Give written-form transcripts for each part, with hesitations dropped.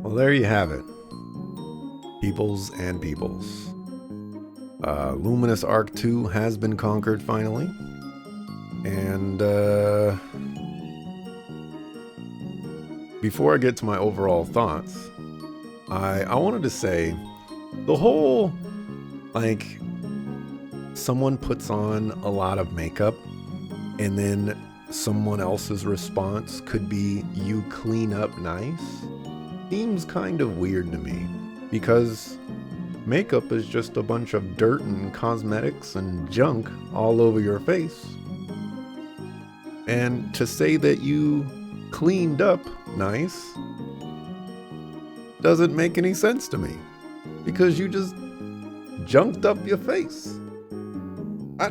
Well, there you have it. Peoples and peoples. Luminous Arc 2 has been conquered finally. And before I get to my overall thoughts, I wanted to say the whole, like, someone puts on a lot of makeup and then someone else's response could be you clean up nice seems kind of weird to me, because makeup is just a bunch of dirt and cosmetics and junk all over your face. And to say that you cleaned up nice doesn't make any sense to me, because you just junked up your face. I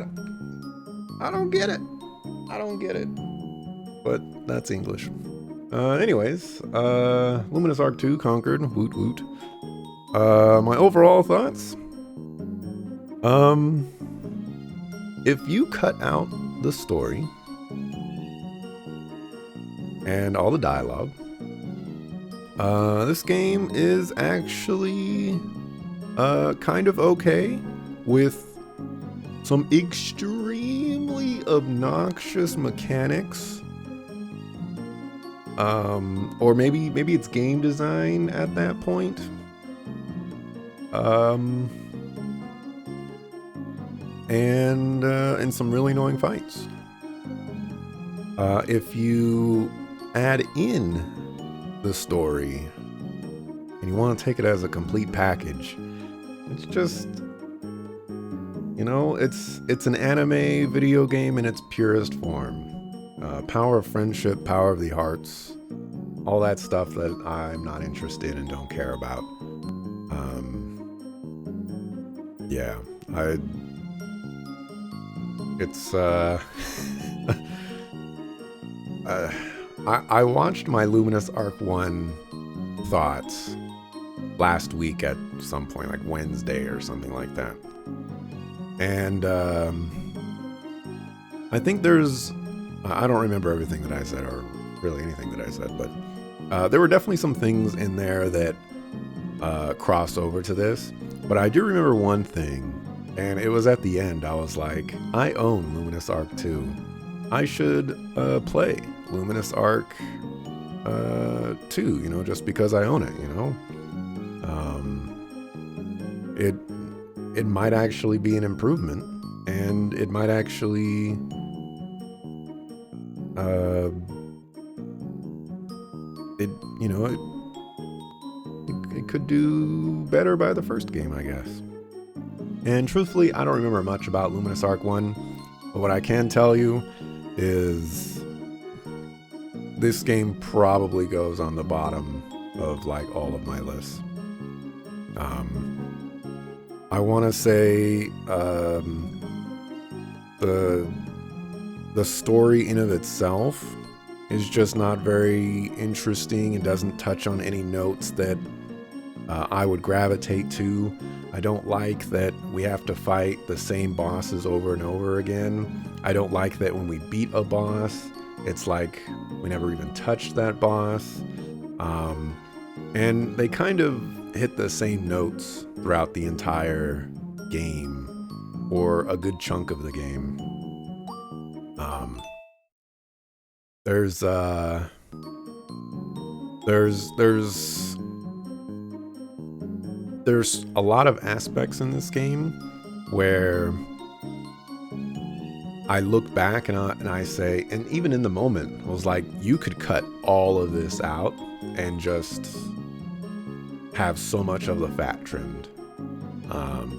don't get it. I don't get it. But that's English. Anyways, Luminous Arc 2 conquered. Woot woot. My overall thoughts. If you cut out the story and all the dialogue, this game is actually kind of okay, with some extremely obnoxious mechanics. Or maybe it's game design at that point. And some really annoying fights. If you add in the story and you want to take it as a complete package, it's just, you know, it's an anime video game in its purest form. Power of friendship, power of the hearts, all that stuff that I'm not interested in and don't care about. Yeah, I watched my Luminous Arc 1 thoughts last week at some point, like Wednesday or something like that. And I think I don't remember everything that I said, or really anything that I said, but there were definitely some things in there that cross over to this. But I do remember one thing, and it was at the end. I was like, I own Luminous Arc 2. I should play Luminous Arc 2, you know, just because I own it, you know? It might actually be an improvement, and it might actually it could do better by the first game, I guess. And truthfully, I don't remember much about Luminous Arc 1, but what I can tell you is this game probably goes on the bottom of like all of my lists. I want to say the story in of itself is just not very interesting and doesn't touch on any notes that I would gravitate to. I don't like that we have to fight the same bosses over and over again. I don't like that when we beat a boss, it's like we never even touched that boss. And they kind of hit the same notes throughout the entire game, or a good chunk of the game. There's a lot of aspects in this game where I look back and I say, and even in the moment, I was like, you could cut all of this out and just have so much of the fat trimmed.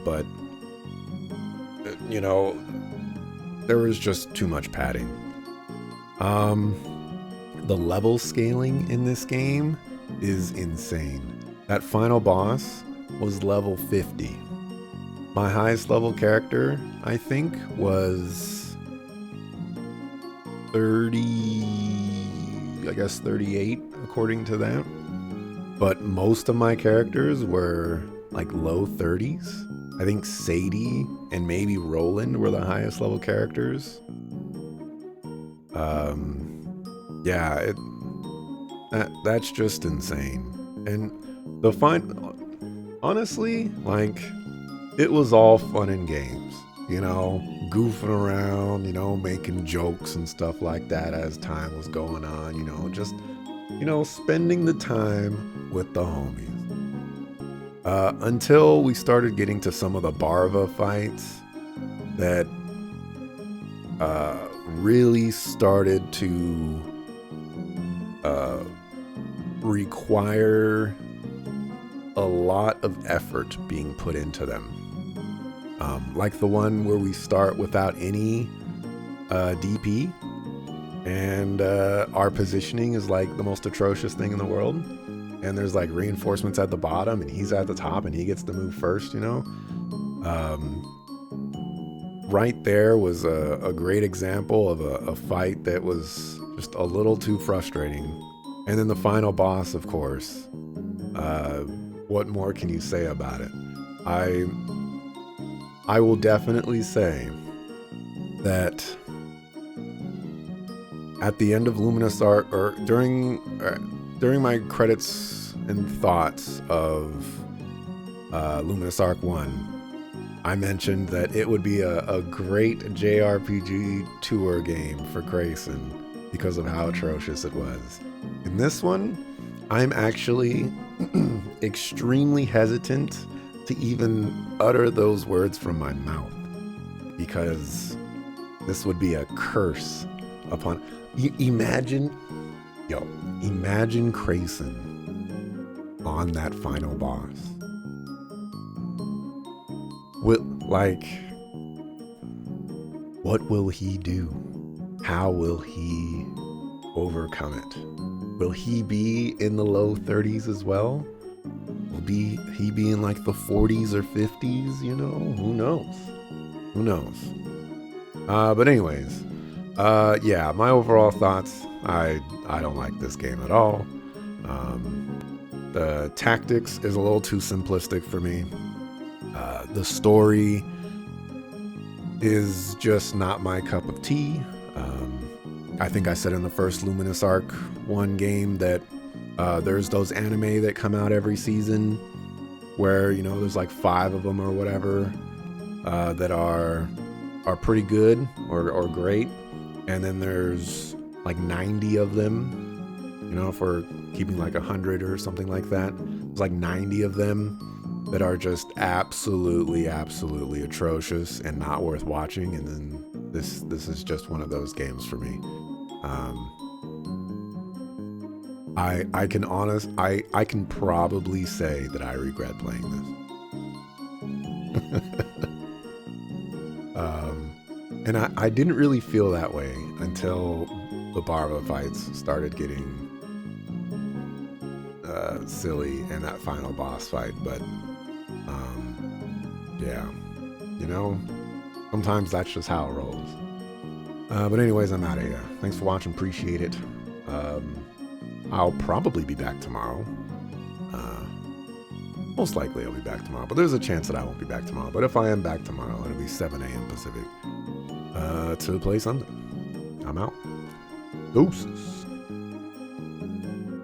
But, you know, there was just too much padding. The level scaling in this game is insane. That final boss was level 50. My highest level character, I think, was 38 according to that. But most of my characters were like low 30s. I think Sadie and maybe Roland were the highest level characters. Yeah, that's just insane. And the honestly, like, it was all fun and games, you know, goofing around, you know, making jokes and stuff like that as time was going on, you know, just, you know, spending the time with the homies. Until we started getting to some of the Barva fights that really started to require a lot of effort being put into them. Like the one where we start without any DP, and our positioning is like the most atrocious thing in the world, and there's like reinforcements at the bottom and he's at the top and he gets to move first, you know. Right there was a great example of a fight that was just a little too frustrating. And then the final boss, of course. What more can you say about it? I will definitely say that at the end of Luminous Arc, or during my credits and thoughts of Luminous Arc 1, I mentioned that it would be a great JRPG tour game for Grayson because of how atrocious it was. In this one, I'm actually extremely hesitant to even utter those words from my mouth, because this would be a curse upon... Imagine Grayson on that final boss. What will he do? How will he overcome it? Will he be in the low 30s as well? Will he be in like the 40s or 50s? You know, who knows? Who knows? But anyways, yeah, my overall thoughts. I don't like this game at all. The tactics is a little too simplistic for me. The story is just not my cup of tea. I think I said in the first Luminous Arc 1 game that there's those anime that come out every season where, you know, there's like 5 of them or whatever that are pretty good or great. And then there's like 90 of them, you know, for keeping like 100 or something like that. There's like 90 of them that are just absolutely atrocious and not worth watching. And then this is just one of those games for me. I can probably say that I regret playing this. And I didn't really feel that way until the Barva fights started getting silly in that final boss fight. But yeah, you know, sometimes that's just how it rolls. But anyways, I'm out of here. Thanks for watching. Appreciate it. I'll probably be back tomorrow. Most likely I'll be back tomorrow, but there's a chance that I won't be back tomorrow. But if I am back tomorrow, it'll be 7 a.m. Pacific to play Sunday. I'm out. Deuces.